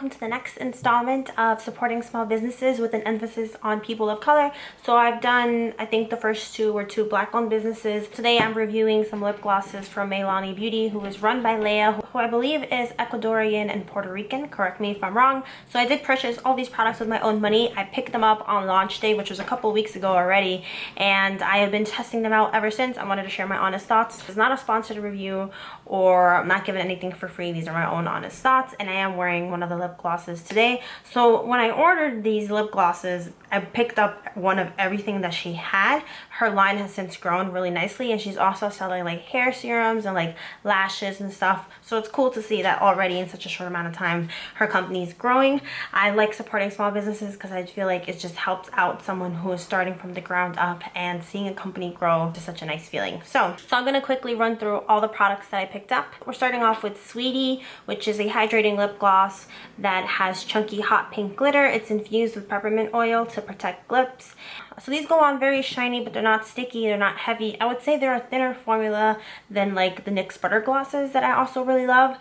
welcome to the next installment of supporting small businesses with an emphasis on people of color. So I've done, I think the first two were two black-owned businesses. Today I'm reviewing some lip glosses from MaylanixBeauty, who is run by Leah, who I believe is Ecuadorian and Puerto Rican. Correct me if I'm wrong. So I did purchase all these products with my own money. I picked them up on launch day, which was a couple weeks ago already, and I have been testing them out ever since. I wanted to share my honest thoughts. It's not a sponsored review, or I'm not giving anything for free. These are my own honest thoughts, and I am wearing one of the lip glosses today. So when I ordered these lip glosses, I picked up one of everything that she had. Her line has since grown really nicely, and she's also selling like hair serums and like lashes and stuff. So it's cool to see that already in such a short amount of time her company is growing. I like supporting small businesses because I feel like it just helps out someone who is starting from the ground up, and seeing a company grow is such a nice feeling. So I'm going to quickly run through all the products that I picked up. We're starting off with Sweetie, which is a hydrating lip gloss that has chunky hot pink glitter. It's infused with peppermint oil to protect lips. So these go on very shiny, but they're not sticky, they're not heavy. I would say they're a thinner formula than like the NYX butter glosses that I also really love,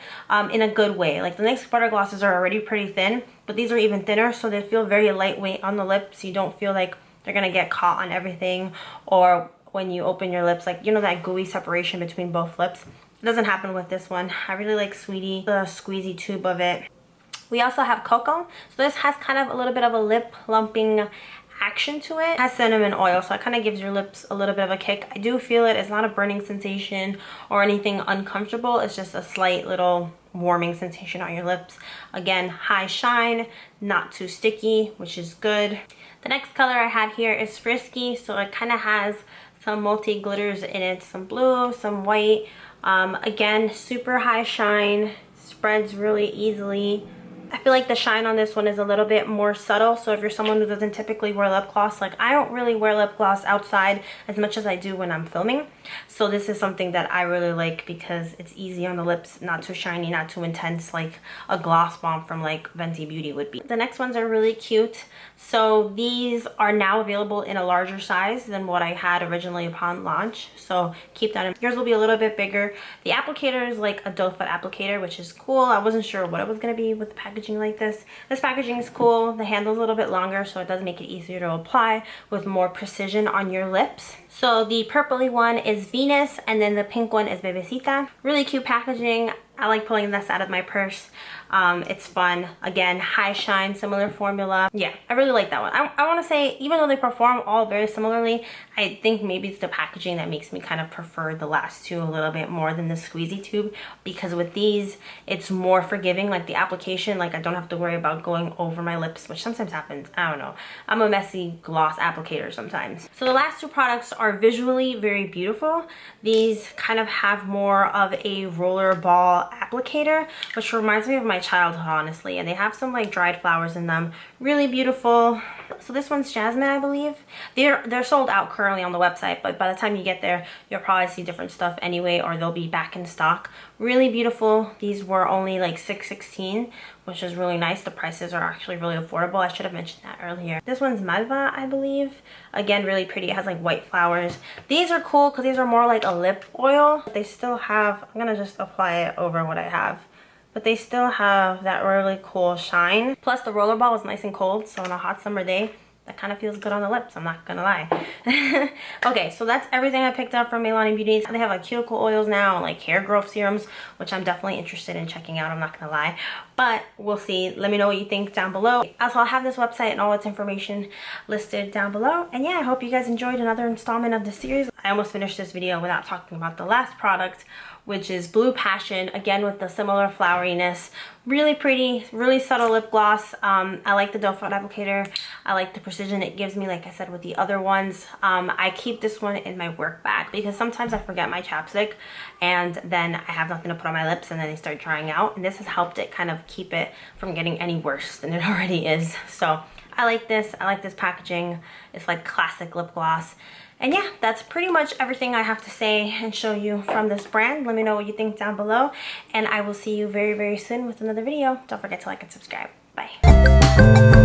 in a good way. Like the NYX butter glosses are already pretty thin, but these are even thinner, so they feel very lightweight on the lips. You don't feel like they're gonna get caught on everything, or when you open your lips, like, you know, that gooey separation between both lips. It doesn't happen with this one. I really like Sweetie, the squeezy tube of it. We also have Cocoa. So this has kind of a little bit of a lip lumping action to it. It has cinnamon oil, so it kind of gives your lips a little bit of a kick. I do feel it. It's not a burning sensation or anything uncomfortable. It's just a slight little warming sensation on your lips. Again, high shine, not too sticky, which is good. The next color I have here is Frisky, so it kind of has some multi glitters in it, some blue, some white. Again, super high shine, spreads really easily. I feel like the shine on this one is a little bit more subtle, so if you're someone who doesn't typically wear lip gloss, like I don't really wear lip gloss outside as much as I do when I'm filming. So this is something that I really like because it's easy on the lips, not too shiny, not too intense like a gloss bomb from like Fenty Beauty would be. The next ones are really cute. So these are now available in a larger size than what I had originally upon launch, so keep that in. Yours will be a little bit bigger. The applicator is like a doe foot applicator, which is cool. I wasn't sure what it was going to be with the packaging like this. This packaging is cool. The handle's a little bit longer, so it does make it easier to apply with more precision on your lips. So the purpley one is Venus, and then the pink one is Bebecita. Really cute packaging. I like pulling this out of my purse. It's fun. Again, high shine, similar formula. Yeah, I really like that one. I want to say, even though they perform all very similarly, I think maybe it's the packaging that makes me kind of prefer the last two a little bit more than the squeezy tube, because with these, it's more forgiving. Like the application, like I don't have to worry about going over my lips, which sometimes happens. I don't know. I'm a messy gloss applicator sometimes. So the last two products are visually very beautiful. These kind of have more of a roller ball applicator, which reminds me of my childhood, honestly, and they have some like dried flowers in them. Really beautiful. So this one's Jasmine, I believe. They're sold out currently on the website, but by the time you get there, you'll probably see different stuff anyway, or they'll be back in stock. Really beautiful. These were only like $6.16, which is really nice. The prices are actually really affordable. I should have mentioned that earlier. This one's Malva, I believe. Again, really pretty. It has like white flowers. These are cool because these are more like a lip oil. They still have, I'm gonna just apply it over what I have, but they still have that really cool shine. Plus the roller ball is nice and cold, so on a hot summer day, that kind of feels good on the lips, I'm not gonna lie. Okay, so that's everything I picked up from MaylanixBeauty. They have like cuticle oils now and like hair growth serums, which I'm definitely interested in checking out, I'm not gonna lie. But we'll see. Let me know what you think down below. Also, I'll have this website and all its information listed down below. And yeah, I hope you guys enjoyed another installment of this series. I almost finished this video without talking about the last product, which is Blue Passion, again with the similar floweriness. Really pretty, really subtle lip gloss. I like the doe foot applicator. I like the precision it gives me, like I said with the other ones. I keep this one in my work bag because sometimes I forget my chapstick and then I have nothing to put on my lips and then they start drying out. And this has helped it kind of keep it from getting any worse than it already is. So I like this. I like this packaging. It's like classic lip gloss. And yeah, that's pretty much everything I have to say and show you from this brand. Let me know what you think down below, and I will see you very, very soon with another video. Don't forget to like and subscribe. Bye.